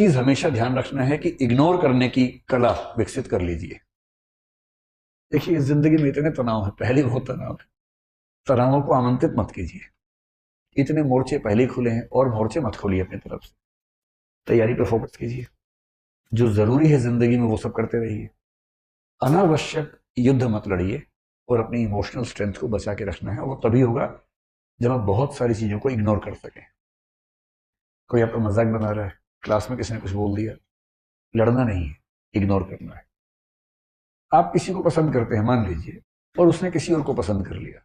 चीज हमेशा ध्यान रखना है कि इग्नोर करने की कला विकसित कर लीजिए। देखिए इस जिंदगी में इतने तनाव है, पहले बहुत तनाव है, तनावों को आमंत्रित मत कीजिए। इतने मोर्चे पहले खुले हैं और मोर्चे मत खोलिए अपनी तरफ से। तैयारी पर फोकस कीजिए, जो जरूरी है जिंदगी में वो सब करते रहिए। अनावश्यक युद्ध मत लड़िए और अपनी इमोशनल स्ट्रेंथ को बचा के रखना है। वो तभी होगा जब आप बहुत सारी चीजों को इग्नोर कर सकें। कोई आपका मजाक बना रहा है, क्लास में किसी ने कुछ बोल दिया, लड़ना नहीं है, इग्नोर करना है। आप किसी को पसंद करते हैं मान लीजिए, और उसने किसी और को पसंद कर लिया,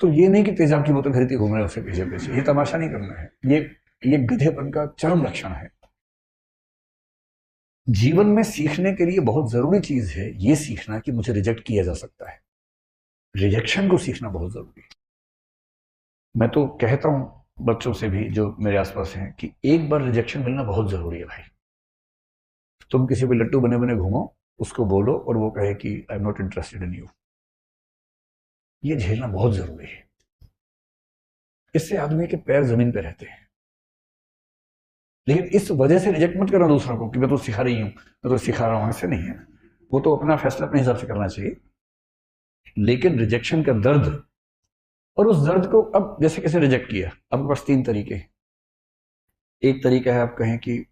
तो ये नहीं कि तेजाब की बोतल खरीदती घूम रहे उससे पीछे पीछे। ये तमाशा नहीं करना है, ये गधेपन का चरम लक्षण है। जीवन में सीखने के लिए बहुत जरूरी चीज है ये सीखना कि मुझे रिजेक्ट किया जा सकता है। रिजेक्शन को सीखना बहुत जरूरी है। मैं तो कहता हूं बच्चों से भी जो मेरे आसपास हैं कि एक बार रिजेक्शन मिलना बहुत जरूरी है भाई। तुम किसी पे लट्टू बने बने घूमो, उसको बोलो और वो कहे कि I am not interested in you, ये झेलना बहुत जरूरी है। इससे आदमी के पैर जमीन पे रहते हैं। लेकिन इस वजह से रिजेक्ट मत करना दूसरों को कि मैं तो सिखा रही हूं, मैं तो सिखा रहा हूं, ऐसे नहीं है। वो तो अपना फैसला अपने हिसाब से करना चाहिए, लेकिन रिजेक्शन का दर्द, और उस दर्द को अब जैसे कैसे रिजेक्ट किया। अब बस 3 तरीके। एक तरीका है आप कहें कि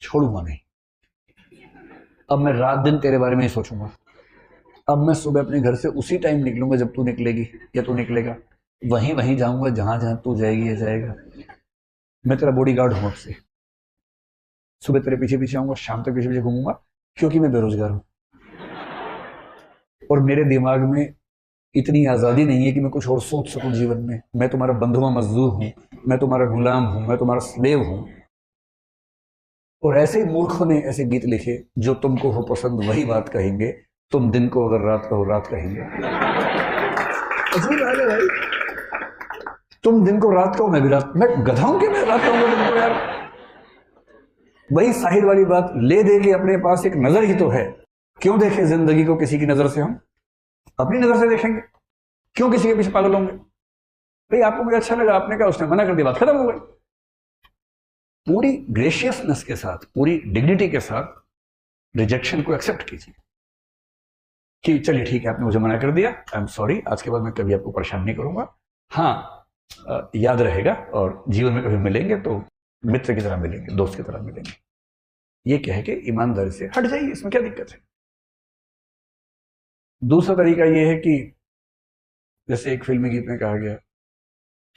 छोड़ूंगा नहीं, अब मैं रात दिन तेरे बारे में ही सोचूंगा। अब मैं सुबह अपने घर से उसी टाइम निकलूंगा जब तू निकलेगी या तू निकलेगा, वहीं वहीं जाऊंगा जहां जहां तू जाएगी या जाएगा। मैं तेरा बॉडीगार्ड हूं, अब से सुबह तेरे पीछे पीछे आऊंगा, शाम तक पीछे पीछे घूमूंगा, क्योंकि मैं बेरोजगार हूं और मेरे दिमाग में इतनी आजादी नहीं है कि मैं कुछ और सोच सकूं जीवन में। मैं तुम्हारा बंधुआ मजदूर हूं, मैं तुम्हारा गुलाम हूं, मैं तुम्हारा स्लेव हूं। और ऐसे ही मूर्खों ने ऐसे गीत लिखे, जो तुमको हो पसंद वही बात कहेंगे, तुम दिन को अगर रात कहो रात कहेंगे। है भाई, तुम दिन को रात कहो मैं भी रात, मैं गधा हूं कि मैं रात कहूंगा तुमको यार। वही साहिर वाली बात, ले दे के अपने पास एक नजर ही तो है, क्यों देखें जिंदगी को किसी की नजर से? हम अपनी नजर से देखेंगे, क्यों किसी के पीछे पागल होंगे? भाई आपको मुझे अच्छा लगा, आपने कहा, उसने मना कर दिया, बात खत्म हो गई। पूरी ग्रेशियसनेस के साथ, पूरी डिग्निटी के साथ रिजेक्शन को एक्सेप्ट कीजिए कि चलिए ठीक है, आपने मुझे मना कर दिया, आई एम सॉरी, आज के बाद मैं कभी आपको परेशान नहीं करूंगा। हाँ, याद रहेगा, और जीवन में कभी मिलेंगे तो मित्र की तरह मिलेंगे, दोस्त की तरह मिलेंगे। ये कह के ईमानदारी से हट जाइए, इसमें क्या दिक्कत है? दूसरा तरीका ये है कि जैसे एक फिल्मी गीत में कहा गया,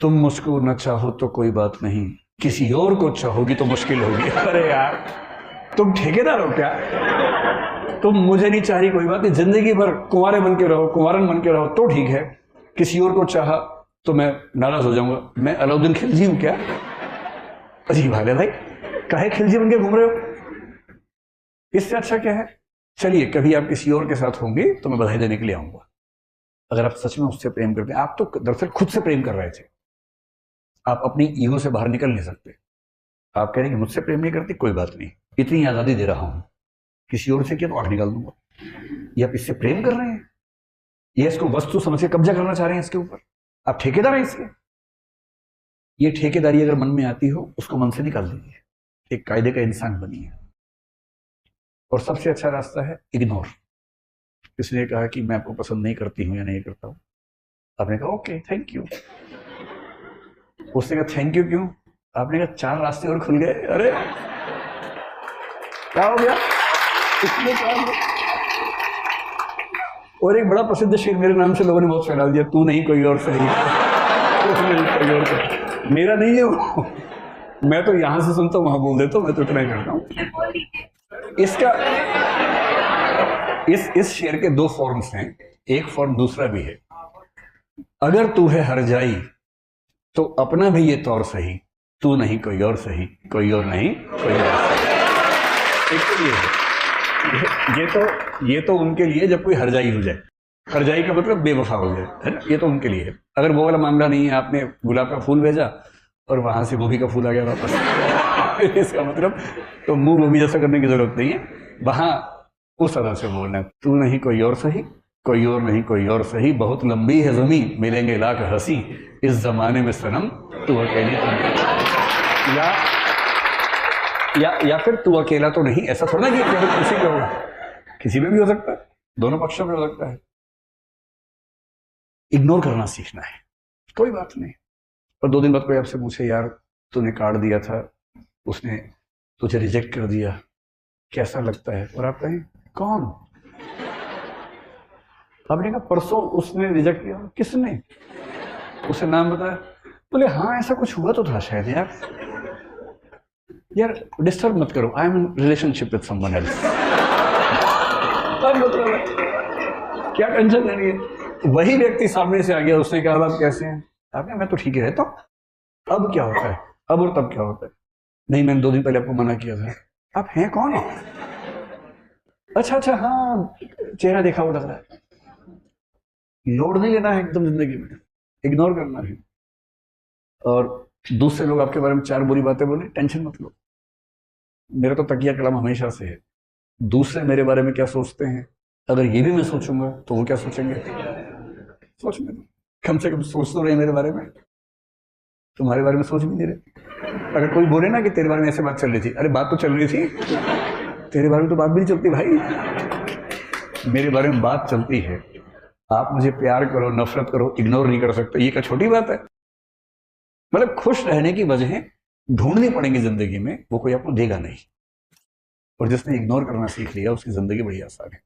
तुम मुझको न चाहो तो कोई बात नहीं, किसी और को चाहोगी तो मुश्किल होगी। अरे यार, तुम ठेकेदार हो क्या? तुम मुझे नहीं चाह रही, कोई बात नहीं, जिंदगी भर कुंवारे बन के रहो, कुंवारन बन के रहो तो ठीक है। किसी और को चाहा तो मैं नाराज हो जाऊंगा। मैं अलाउद्दीन खिलजी हूं क्या? अजीब हाल है भाई, काहे खिलजी बन के घूम रहे हो? इससे अच्छा क्या है, चलिए कभी आप किसी और के साथ होंगे तो मैं बधाई देने के लिए आऊंगा। अगर आप सच में उससे प्रेम करते हैं, आप तो दरअसल खुद से प्रेम कर रहे थे, आप अपनी ईगो से बाहर निकल नहीं सकते। आप कह रहे हैं कि मुझसे प्रेम नहीं करती, कोई बात नहीं, इतनी आजादी दे रहा हूं, किसी और से किया तो आठ निकाल दूंगा। ये आप इससे प्रेम कर रहे हैं, ये इसको वस्तु समझ के कब्जा करना चाह रहे हैं इसके ऊपर, आप ठेकेदार हैं इसके। ये ठेकेदारी अगर मन में आती हो, उसको मन से निकाल दीजिए, एक कायदे का इंसान बनिए। और सबसे अच्छा रास्ता है इग्नोर। किसी ने कहा कि मैं आपको पसंद नहीं करती हूं या नहीं करता हूं, आपने कहा ओके थैंक यू। उसने कहा थैंक यू क्यों? आपने कहा 4 रास्ते और खुल गए। अरे क्या हो गया इसमें, क्या हो गया? और एक बड़ा प्रसिद्ध शेर मेरे नाम से लोगों ने बहुत फैला दिया, तू नहीं कोई और सही। कोई और सही मेरा नहीं है वो, मैं तो यहां से सुनता हूं वहां बोल देता हूं, मैं तो इतना ही करता हूं। इसका इस शेर के 2 फॉर्म्स हैं, एक फॉर्म दूसरा भी है। अगर तू है हर जाई तो अपना भी ये तौर सही, तू नहीं कोई और सही, कोई और नहीं कोई और सही। एक तो ये है, ये तो उनके लिए जब कोई हरजाई हो जाए, हरजाई का मतलब बेवफा हो जाए, है ना, ये तो उनके लिए है। अगर वो वाला मामला नहीं है, आपने गुलाब का फूल भेजा और वहां से गोभी का फूल आ गया वापस इसका मतलब तो मुंह गोभी जैसा करने की जरूरत नहीं है, वहां उस तरह से बोलना है, तू नहीं कोई और सही, कोई और नहीं कोई और सही, बहुत लंबी है ज़मीं, मिलेंगे लाख हंसी, इस जमाने में सनम तू अकेली। या फिर तू अकेला तो नहीं, ऐसा थोड़ा कि केवल किसी पे होगा, किसी में भी हो सकता है, दोनों पक्षों में हो सकता है। इग्नोर करना सीखना है, कोई बात नहीं। और 2 दिन बाद कोई आपसे पूछे यार तूने कार्ड दिया था, उसने तुझे रिजेक्ट कर दिया, कैसा लगता है? और आप कहें कौन? आपने कहा परसों उसने रिजेक्ट किया। किसने? उसे नाम बताया। बोले हाँ ऐसा कुछ हुआ तो था शायद। यार डिस्टर्ब मत करो, I am in relationship with someone else. क्या टेंशन लेनी है? वही व्यक्ति सामने से आ गया, उसने कहा आप कैसे हैं? आपने मैं तो ठीक ही रहता हूं। अब क्या होता है? अब और तब क्या होता है? नहीं मैंने 2 दिन पहले आपको मना किया था। आप हैं कौन? अच्छा हाँ चेहरा देखा हुआ लग रहा है। लोड नहीं लेना है एकदम जिंदगी में, इग्नोर करना है। और दूसरे लोग आपके बारे में 4 बुरी बातें बोले, टेंशन मत लो। मेरा तो तकिया कलम हमेशा से है, दूसरे मेरे बारे में क्या सोचते हैं, अगर ये भी मैं सोचूंगा तो वो क्या सोचेंगे? सोचने दो, कम से कम सोच तो रहे मेरे बारे में, तुम्हारे बारे में सोच भी नहीं रहे। अगर कोई बोले ना कि तेरे बारे में ऐसे बात चल रही थी, अरे बात तो चल रही थी, तेरे बारे में तो बात भी नहीं चलती भाई, मेरे बारे में बात चलती है। आप मुझे प्यार करो नफरत करो, इग्नोर नहीं कर सकते, ये क्या छोटी बात है? मतलब खुश रहने की वजह ढूंढनी पड़ेंगी जिंदगी में, वो कोई आपको देगा नहीं। और जिसने इग्नोर करना सीख लिया उसकी जिंदगी बड़ी आसान है।